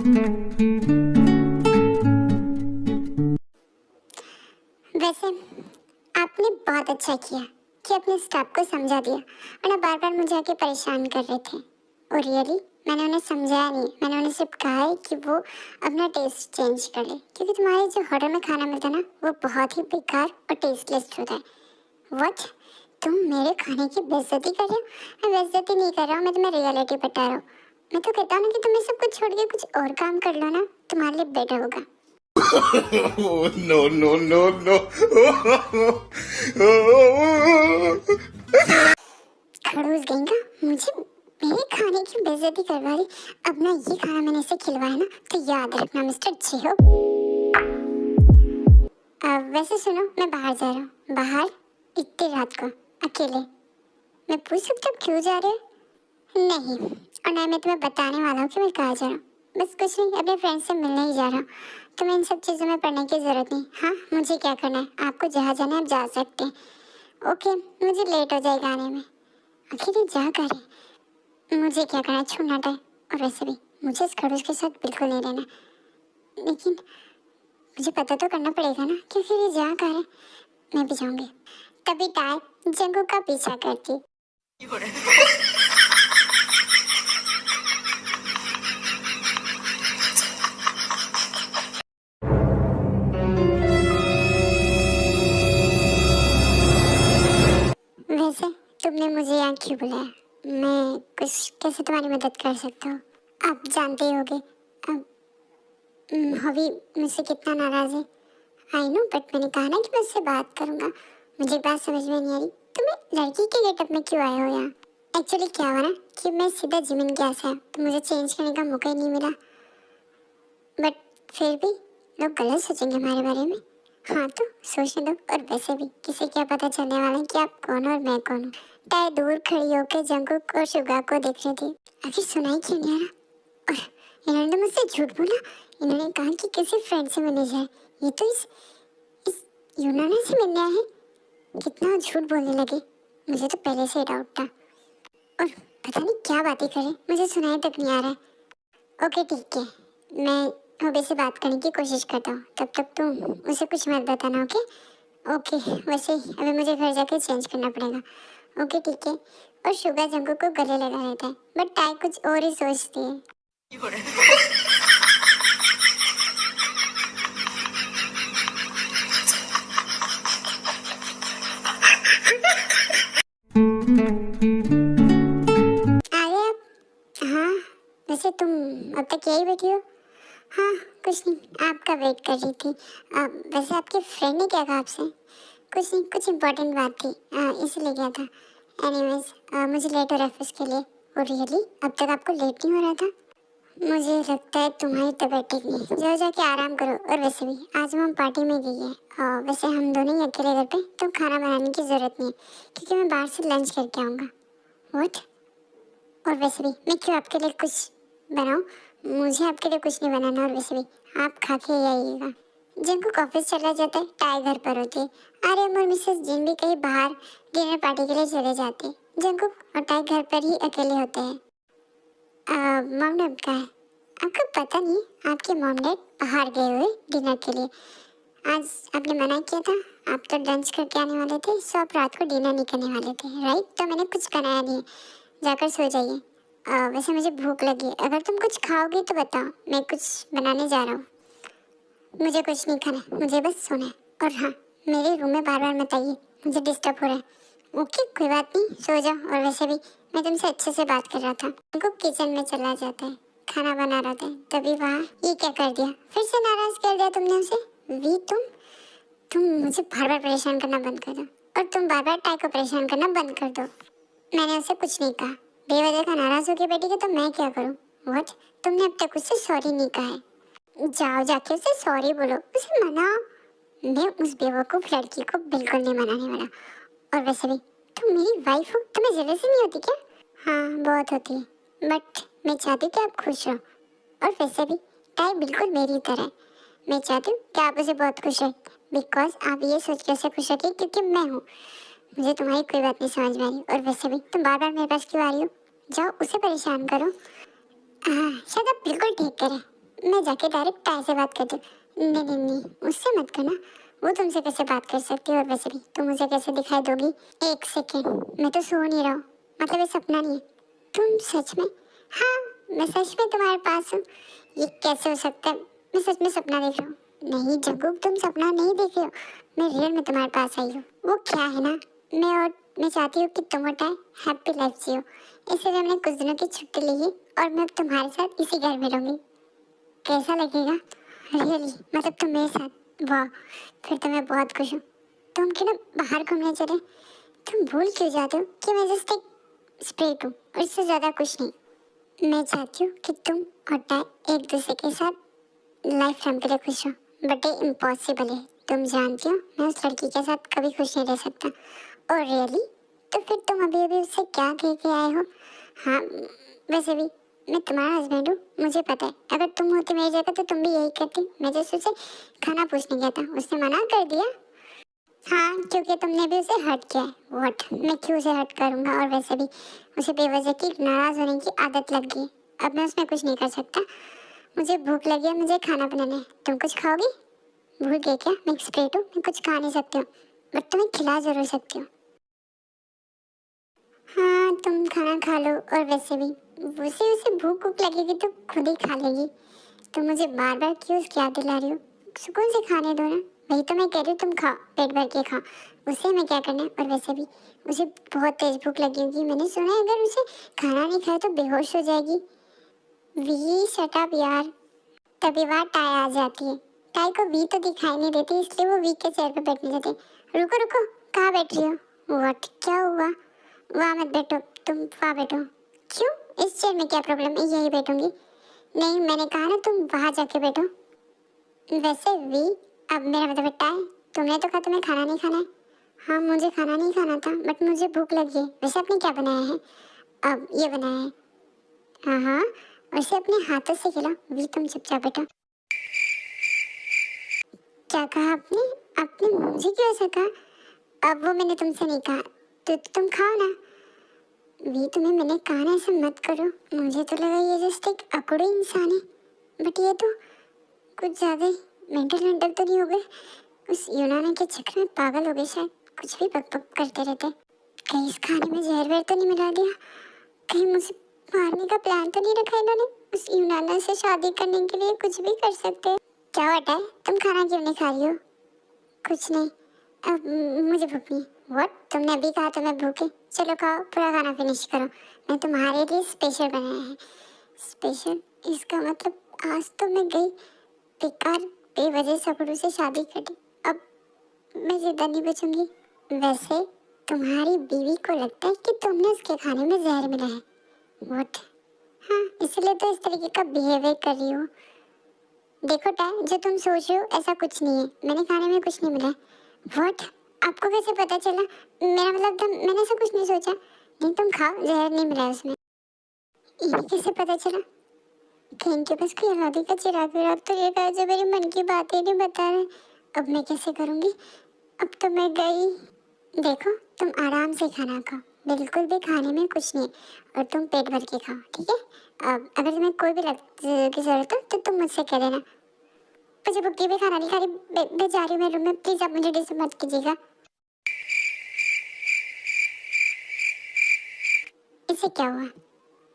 वैसे आपने बहुत अच्छा किया कि अपने स्टाफ को समझा दिया, वरना बार बार मुझे आके परेशान कर रहे थे। और रियली मैंने उन्हें समझाया नहीं, मैंने उन्हें सिर्फ कहा है कि वो अपना टेस्ट चेंज कर ले, क्योंकि तुम्हारे जो होटल में खाना मिलता है ना, वो बहुत ही बेकार और टेस्टलेस होता है। व्हाट? तुम मेरे खाने की बेइज्जती कर रहे हो? मैं बेइज्जती नहीं कर रहा हूँ, मैं तुम्हें रियलिटी बता रहा हूँ। मैं तो कहता हूँ ना कि तुम ये सब कुछ छोड़ के कुछ और काम कर लो ना, तुम्हारे लिए बेटर होगा। No, no, no, no. खड़ूस गएगा, मुझे मेरे खाने की बेइज्जती करवा रही। अब ना ये खाना मैंने इसे खिलवाया ना, तो याद रखना मिस्टर जेहो। वैसे सुनो, मैं बाहर जा रहा हूँ। बाहर इतनी रात को अकेले। मैं पूछ सकती हूँ क्यों जा रहे हो? नहीं, और ना मैं तुम्हें बताने वाला हूँ कि मैं कहाँ जा रहा हूँ। बस कुछ नहीं, अपने फ्रेंड से मिलने ही जा रहा हूँ। तुम्हें इन सब चीज़ों में पढ़ने की ज़रूरत नहीं। हाँ, मुझे क्या करना है, आपको जहाँ जाना है आप जा सकते हैं। ओके, मुझे लेट हो जाएगा आने में। आखिर ये जा कर रही, मुझे क्या करना है, छूना है। और वैसे भी मुझे इस खड़ूस के साथ बिल्कुल नहीं रहना, लेकिन मुझे पता तो करना पड़ेगा ना कि फिर ये जा कर है। मैं भी जाऊंगी। तभी टाय जंगू का पीछा करती। वैसे तुमने मुझे यहाँ क्यों बुलाया? मैं कुछ कैसे तुम्हारी मदद कर सकता हूँ? आप जानते ही होगे अब हवी मुझसे कितना नाराज है। आई नो, बट मैंने कहा ना कि मैं उससे बात करूंगा। मुझे बात समझ में नहीं आ रही, तुम्हें लड़की के गेटअप में क्यों आए हो यहाँ? एक्चुअली क्या हुआ ना कि मैं सीधा जिमिन गया था, तो मुझे चेंज करने का मौका ही नहीं मिला। बट फिर भी लोग गलत सोचेंगे हमारे बारे में। हाँ तो सोचने दो, और वैसे भी किसे क्या पता चलने वाला है कि आप कौन हो और मैं कौन हूँ। ताई दूर खड़ी होकर जंगुक और शुगा को देख रही थी। आखिर सुनाई क्यों नहीं आ रहा? और इन्होंने मुझसे झूठ बोला। इन्होंने कहा कि किसी फ्रेंड से मिलने जाए। ये तो इस यूनाना से मिलने आए हैं। कितना झूठ बोलने लगे, मुझे तो पहले से ही डाउट था। और पता नहीं क्या बातें करे, मुझे सुनाई तक नहीं आ रहा है। ओके ठीक है, मैं हबे से बात करने की कोशिश करता हूँ। तब तक तुम उसे कुछ मत बताना। Okay okay. वैसे अभी मुझे घर जाके चेंज करना पड़ेगा। ओके ठीक है। और शुगा जंगू को गले लगा लेता है, बट टाई कुछ और ही सोचती है। आ गए आप? हाँ, वैसे तुम अब तक यही बैठी हो? हाँ, कुछ नहीं, आपका वेट कर रही थी। वैसे आपके फ्रेंड ने क्या कहा आपसे? कुछ नहीं, कुछ इम्पोर्टेंट बात थी, इसलिए गया था। एनीवेज, मुझे लेट हो रहा है ऑफिस के लिए। और रियली अब तक आपको लेट नहीं हो रहा था? मुझे लगता है तुम्हारी तबीयत ठीक नहीं, जाओ जाके आराम करो। और वैसे भी आज हम पार्टी में गई है। वैसे हम दोनों ही अकेले घर पे, तो खाना बनाने की ज़रूरत नहीं है, क्योंकि मैं बाहर से लंच करके आऊँगा। व्हाट? और वैसे भी मैं क्यों आपके लिए कुछ बनाऊं? मुझे आपके लिए कुछ नहीं बनाना। और वैसे भी आप खा के ही आइएगा। जंकुक ऑफिस चला जाता है, टाई घर पर होती है। आर्यन और मिसेस जिन भी कहीं बाहर डिनर पार्टी के लिए चले जाते हैं। जंकुक और टाई घर पर ही अकेले होते हैं। मॉम डैड का है? आपको पता नहीं, आपके मॉम डैड बाहर गए हुए डिनर के लिए। आज आपने मना किया था, आप तो लंच करके आने वाले थे, सो आप रात को डिनर नहीं करने वाले थे, राइट? तो मैंने कुछ बनाया नहीं है, जाकर सो जाइए। वैसे मुझे भूख लगी है, अगर तुम कुछ खाओगी तो बताओ, मैं कुछ बनाने जा रहा हूँ। मुझे कुछ नहीं खाना, मुझे बस सोना है। और हाँ, मेरे रूम में बार बार मत आइए, मुझे डिस्टर्ब हो रहा है। ओके कोई बात नहीं, सो जाओ। और वैसे भी मैं तुमसे अच्छे से बात कर रहा था। उनको किचन में चला जाता है, खाना बना रहा था, तभी वहाँ ये क्या कर दिया, फिर से नाराज कर दिया तुमने उसे। वी तुम मुझे बार बार परेशान करना बंद कर दो, और तुम बार बार टाई को परेशान करना बंद कर दो। मैंने उसे कुछ नहीं कहा, बेवजह का नाराज होकर बैठी है, तो मैं क्या करूँ? व्हाट? तुमने अब तक उससे सॉरी नहीं कहा है। जाओ जाके उसे सॉरी बोलो, उसे मनाओ। मैं उस बेवकूफ़ लड़की को बिल्कुल नहीं मनाने वाला। और वैसे भी तुम मेरी वाइफ हो, तुम्हें जेलसी नहीं होती क्या? हाँ बहुत होती है, बट मैं चाहती हूँ कि आप खुश रहो। और वैसे भी टाई बिल्कुल मेरी तरह है। मैं चाहती हूँ कि आप उसे बहुत खुश रखें, बिकॉज आप ये सोच के उसे खुश रखें क्योंकि मैं हूँ। मुझे तुम्हारी कोई बात नहीं समझ में आ रही। और वैसे भी तुम बार बार मेरे पास क्यों आ रही हो? जाओ उसे परेशान करो। हाँ शायद आप बिल्कुल ठीक करें, मैं जाके डायरेक्ट ताई से बात करती हूँ। नहीं नहीं नहीं, मुझसे मत करना, वो तुमसे कैसे बात कर सकती है, और वैसे भी तुम मुझे कैसे दिखाई दोगी? एक सेकेंड, मैं तो सो नहीं रहा हूँ, मतलब ये सपना नहीं है। तुम सच में? हाँ, मैं सच में तुम्हारे पास हूँ। ये कैसे हो सकता है? मैं सच में सपना देख रहा हूँ। नहीं जग्गू, तुम सपना नहीं देख रहे हो, मैं रियल में तुम्हारे पास आई हूँ। वो क्या है ना, मैं चाहती हूँ कि तुम और टाई हैप्पी लाइफ जियो, इसलिए मैंने कुछ दिनों की छुट्टी ली है और मैं अब तुम्हारे साथ इसी घर में रहूंगी। कैसा लगेगा? रियली, मतलब तुम मेरे साथ? वाह, फिर तो मैं बहुत खुश हूँ। तुम क्यों ना बाहर घूमने चले? तुम भूल क्यों जाते हो कि मैं जस्ट एक स्प्रेट हूँ और इससे ज़्यादा कुछ नहीं। मैं चाहती हूँ कि तुम और टाई एक दूसरे के साथ लाइफ टाइम के लिए खुश हो, बट ये इम्पॉसिबल है। तुम जानती हो मैं उस लड़की के साथ कभी खुश नहीं रह सकता। और रियली, तो फिर तुम अभी अभी उससे क्या कह के आए हो? हाँ, वैसे भी मैं तुम्हारा हस्बैंड हूँ, मुझे पता है। अगर तुम होती मेरी जगह तो तुम भी यही करती। मैं जैसे उसे खाना पूछने गया था, उसने मना कर दिया। हाँ, क्योंकि तुमने भी उसे हर्ट किया है। व्हाट? मैं क्यों उसे हर्ट करूँगा? और वैसे भी उसे बेवजह की नाराज़ होने की आदत लग गई। अब मैं उसमें कुछ नहीं कर सकता। मुझे भूख लगी है, मुझे खाना बनाना है। तुम कुछ खाओगी? भूल गए क्या? मैं एक्सपर्ट हूँ, मैं कुछ खा नहीं सकती हूँ, बट तुम्हें खिला जरूर सकती हूँ। हाँ, तुम खाना खा लो, और वैसे भी उसे उसे भूख भूख लगेगी तो खुद ही खा लेगी। तुम मुझे बार बार क्यों उसकी याद दिला रही हो? सुकून से खाने दो ना। वही तो मैं कह रही हूँ, तुम खाओ, पेट भर के खाओ। उसे मैं क्या करना है? और वैसे भी उसे बहुत तेज भूख लगी होगी। मैंने सुना है अगर उसे खाना नहीं खाए तो बेहोश हो जाएगी। वी शट अप यार। तभी वहाँ टाई आ जाती है। टाई को वी तो दिखाई नहीं देती, इसलिए वो वी के चेयर पे बैठने जाती है। रुको रुको, कहाँ बैठ रही हो? व्हाट? क्या हुआ? वहाँ मत बैठो, तुम वहाँ बैठो। क्यों? इस चेयर में क्या प्रॉब्लम है? यही बैठूंगी। नहीं, मैंने कहा ना तुम वहाँ जाके बैठो। वैसे वी, अब मेरा मतलब बेटा है, तुमने तो कहा तुम्हें खाना नहीं खाना है। हाँ, मुझे खाना नहीं खाना था, बट मुझे भूख लगी है। वैसे आपने क्या बनाया है? अब ये बनाया है। हाँ हाँ, वैसे अपने हाथों से खिलाओ। वी तुम चुपचाप बैठो। क्या कहा आपने? आपने मुझे क्यों ऐसा कहा? अब वो मैंने तुमसे नहीं कहा, तो तुम खाओ ना। वी, तुम्हें मैंने कहा ना ऐसा मत करो। मुझे तो लगा ये जस्ट एक अकड़ू इंसान है, बट ये तो कुछ ज़्यादा ही मेंटल तो नहीं हो गए? उस यूनाना के चक्कर में पागल हो गए शायद, कुछ भी बक बक करते रहते। कहीं इस खाने में जहर वहर तो नहीं मिला दिया? कहीं मुझे मारने का प्लान तो नहीं रखा इन्होंने? उस यूनाना से शादी करने के लिए कुछ भी कर सकते हैं। क्या हटा है? तुम खाना क्यों नहीं खा रही हो? कुछ नहीं, अब मुझे भूख नहीं। व्हाट? तुमने अभी कहा तो मैं भूखे। चलो खाओ, पूरा खाना फिनिश करो। मैं तुम्हारे लिए स्पेशल बनाया है। स्पेशल? इसका मतलब आज तो मैं गई बेकार, बेवजह सगड़ू से शादी कर दी। अब मैं जिंदा नहीं बचूंगी। वैसे तुम्हारी बीवी को लगता है कि तुमने उसके खाने में जहर मिला है। व्हाट? हाँ, इसलिए तो इस तरीके का बिहेवियर कर रही हो। देखो टाई, जो तुम सोच रहे हो ऐसा कुछ नहीं है। मैंने खाने में कुछ नहीं मिला है। व्हाट? आपको कैसे पता चला? मेरा मतलब था, मैंने ऐसा कुछ नहीं सोचा। नहीं, तुम खाओ, जहर नहीं मिला है उसमें। इन्हें कैसे पता चला? कहीं इनके पास कोई अलादी का चिराग विराग तो लेकर जो मेरे मन की बातें नहीं बता रहे। अब मैं कैसे करूँगी? अब तो मैं गई। देखो, तुम आराम से खाना खाओ, बिल्कुल भी खाने में कुछ नहीं, और तुम पेट भर के खाओ, ठीक है? अब अगर तुम्हें कोई भी की जरूरत हो तो तुम मुझसे कह देना। मुझे भुक्की भी खाना नहीं खा रही, मैं जा रही हूँ मेरे रूम में, प्लीज आप मुझे डिस्टर्ब मत कीजिएगा। इससे क्या हुआ?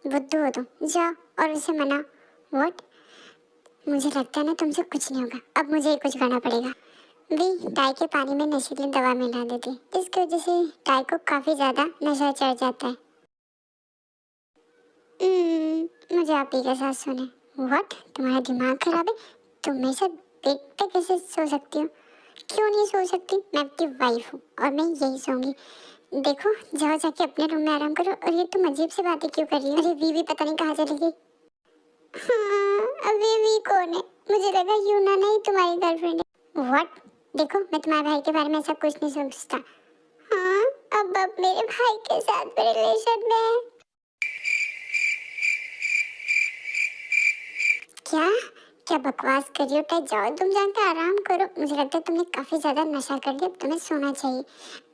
बुद्धू हो तुम, जाओ और उसे मनाओ। व्हाट? मुझे लगता है ना तुमसे कुछ नहीं होगा, अब मुझे ही कुछ करना पड़ेगा। वी टाई के पानी में नशीली दवा मिला देती है, इसकी वजह से टाई को काफी ज्यादा नशा चढ़ जाता है। मुझे आप ही के साथ सोना है। व्हाट? तुम्हारा दिमाग खराब है? तुम मेरे साथ बेड पे कैसे सो सकती हो? क्यों नहीं सो सकती? मैं आपकी वाइफ हूँ और मैं यही सोऊंगी। देखो, जाओ जाके अपने रूम में आराम करो। और ये तुम अजीब सी बातें क्यों कर रही हो? अरे वी पता नहीं कहाँ चली गई। हाँ, अभी वी कौन है? मुझे लगा यूनाना ही तुम्हारी गर्लफ्रेंड है। व्हाट? देखो, मैं तुम्हारे भाई के बारे में ऐसा कुछ नहीं सोचता। हाँ, अब मेरे भाई के साथ रिलेशन में है। क्या? क्या बकवास कर रही हो टाई? जाओ तुम जाके आराम करो। मुझे लगता है तुमने काफी ज्यादा नशा कर लिया, तुम्हें सोना चाहिए।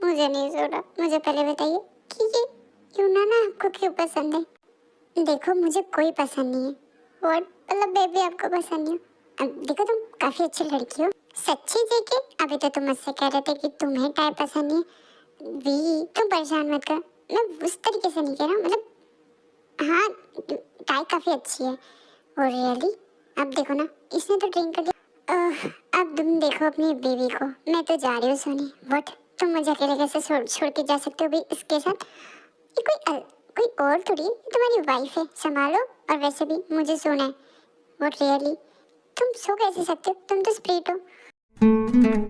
मुझे नहीं सोना। मुझे पहले बताइए कि ये यूनाना आपको क्यों पसंद है? देखो, मुझे कोई पसंद नहीं है। व्हाट? मतलब बेबी आपको पसंद नहीं हो? अब देखो तुम काफी अच्छी लड़की हो। सच्ची जी के अभी तो तुम मुझसे कह रहे थे कि तुम्हें टाइप पसंद नहीं है। वी तुम परेशान मत कर, मैं उस तरीके से नहीं कह रहा हूँ, मतलब हाँ टाइप काफी अच्छी है। और रियली अब देखो ना, इसने तो ड्रिंक कर दिया। अब तुम देखो अपनी बेबी को, मैं तो जा रही हूँ सोने। व्हाट, तुम मुझे अकेले कैसे छोड़ के जा सकते हो भी इसके साथ? ये कोई और थोड़ी है, ये तुम्हारी वाइफ है, संभालो। और वैसे भी मुझे सोना है। व्हाट रियली, तुम सो कैसे सकते हो? तुम तो स्प्रिट हो।